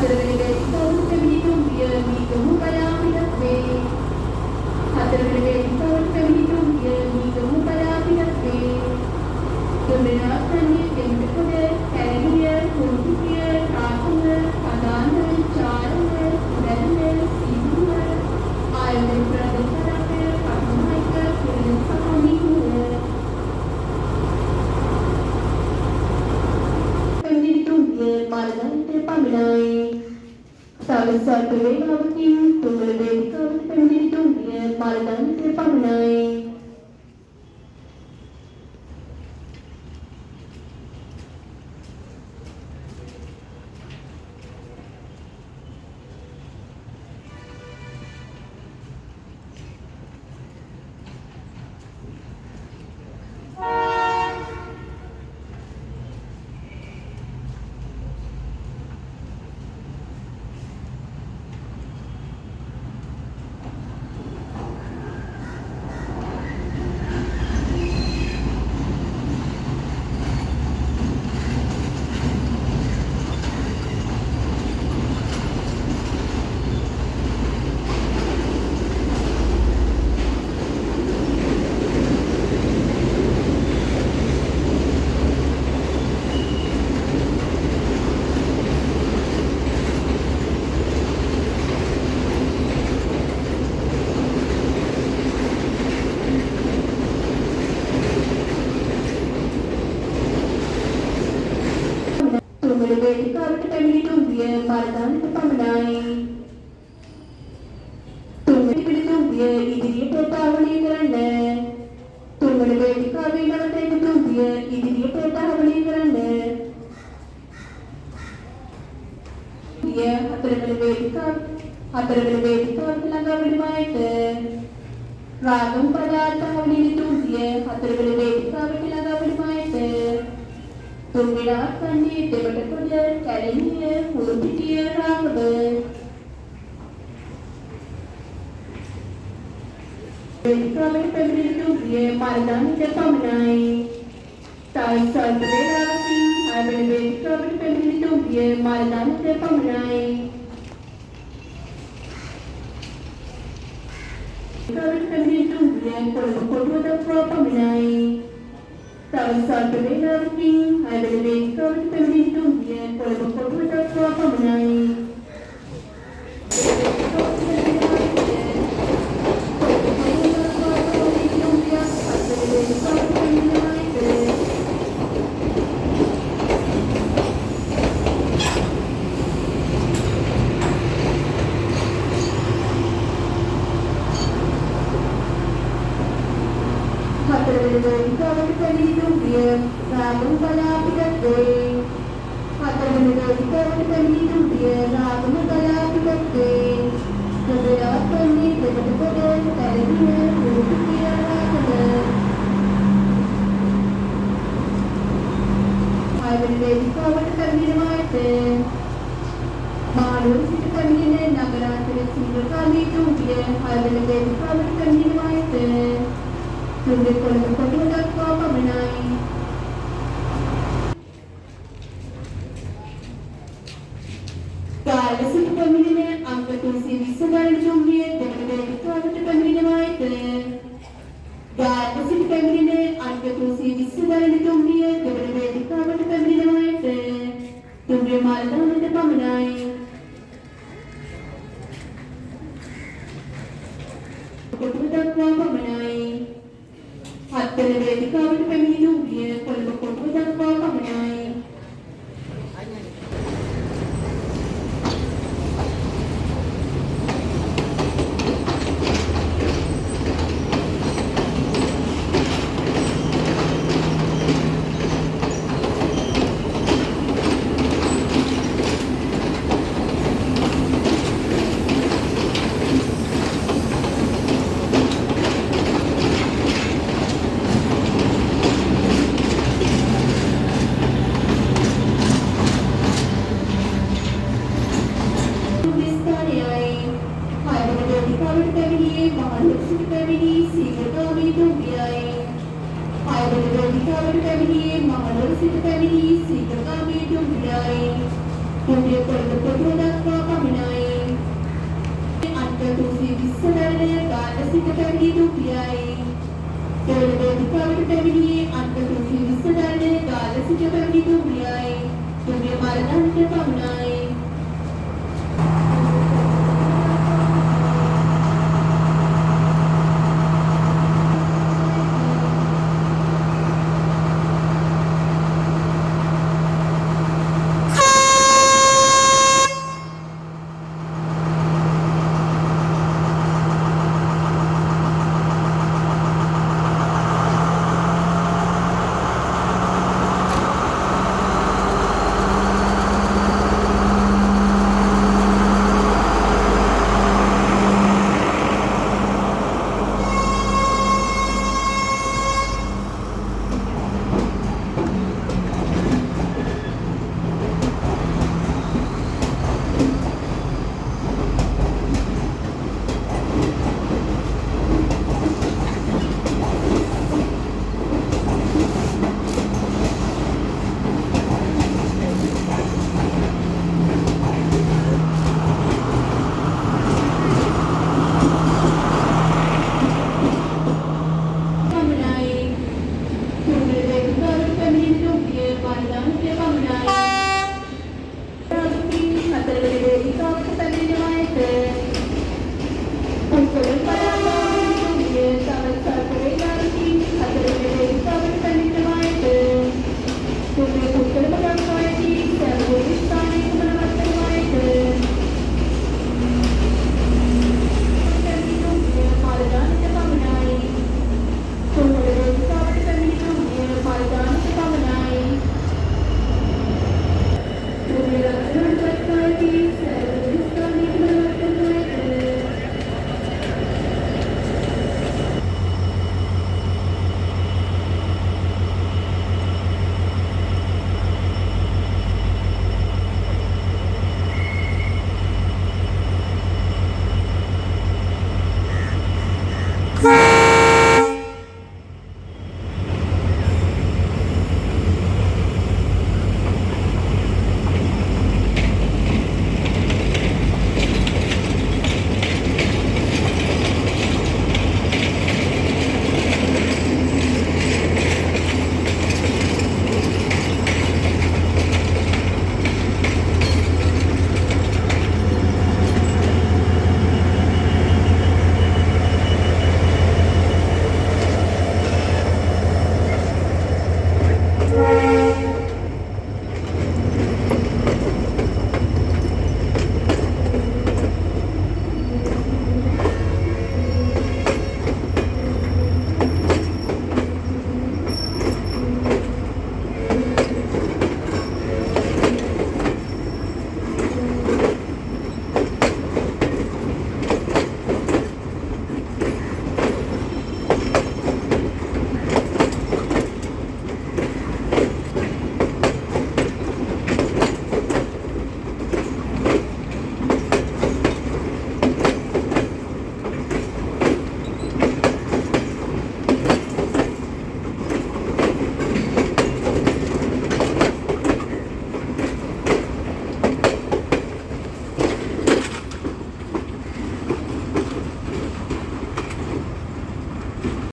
හතරවෙනි වේදිකාවට පැමිණි තුන්විය මීගමු බලා පිටත් වේ. හතරවෙනි වේදිකාවට පැමිණි තුන්විය මීගමු බලා පිටත් වේ. තුන්වෙනි ආසනයේ දෙමළ පොළ, කැලණිය, කුරුපිටිය, රාතුල, කඳාන, චාරණ, උඩැල්ල, සීදුව, ආයතන ප්‍රදේශරාපය, කටුමයික, කුරුළු සමනි නුවර. පැමිණි තුන්විය මාර්ගන්ට පමණයි. සල්ප වේලාවකින් තුන්වන වේදිකාවට පැමිණි තුන්විය මාර්ගන්ට පමණයි. තුන්වන වේදිකාවට පැමිණි තුන්විය මාර්ගන්ට පමණයි. තුන්වන තුන්විය ඉදිරියට තාවනය කරන්න. තුන්වන වේදිකාවේ නවතන තුන්විය ඉදිරියට තාවනය කරන්න. හතරවන වේදිකාවට ළඟා වෙනවා ඇත. රාගම් පදාර්ථ හවුලින තුන්විය හතරවන වේදිකාවට ළඟා වෙනවා ඇත. තුන්වෙනි ආසනයේ දෙමළ පොළ, කැලණිය, කුරුපිටිය, රාගව. වේදිකාවට පැමිණි තුන්විය මාර්ගන්ට පමණයි. සල්ප වේලාවකින් හයවන වේදිකාවට පැමිණි තුන්විය මාර්ගන්ට පමණයි. වේදිකාවට පැමිණි තුන්විය කොළඹ කොටුව දක්වා පමණයි. සල්ප වේලාවකින් හයවන වේදිකාවට පැමිණි තුන්විය කොළඹ කොටුව දක්වා පමණයි. හතරවෙනි වේදිකාවට පැමිණි තුන්විය රාගම් බලා පිටත් වේ. හතරවෙනි වේදිකාවට පැමිණි තුන්විය රාගම බලා පිටත් වේ. තුන්වෙනි ආසනයේ දෙමළ පොළ, කැලණිය, කුරුපිටිය, රාගව. හයවන වේදිකාවට පැමිණෙනවා ඇත. මාළුව සිට පැමිණෙන නගරාන්තර සීලකාමී තුන්විය හයවන වේදිකාවට පැමිණෙනවා ඇත. තුන්වෙනි කොළඹ කොටුව දක්වා පමණයි. ගාල්ල සිට පැමිණෙන අංක 320 ගණන තුන්විය දෙමළ වේදිකාවට පැමිණෙනවා ඇත. ගාල්ල සිට පැමිණෙන අංක 320 ගණන තුන්විය දෙමළ වේදිකාවට පැමිණෙනවා ඇත. තුන්වෙනි මාර්ගන්ට පමණයි. කොටුව දක්වා පමණයි. හත්වන වේදිකාවට පැමිණි තුන්විය කොළඹ කොටුව දක්වා පමණයි. Tumbia Perlu Dakwa Paminai, Anta Tusi Visarane, Gata Sikapati Dupiai, Tolade Private Family, Anta Tusi Visarane, Gata Sikapati Dupiai, Tumbia Maradana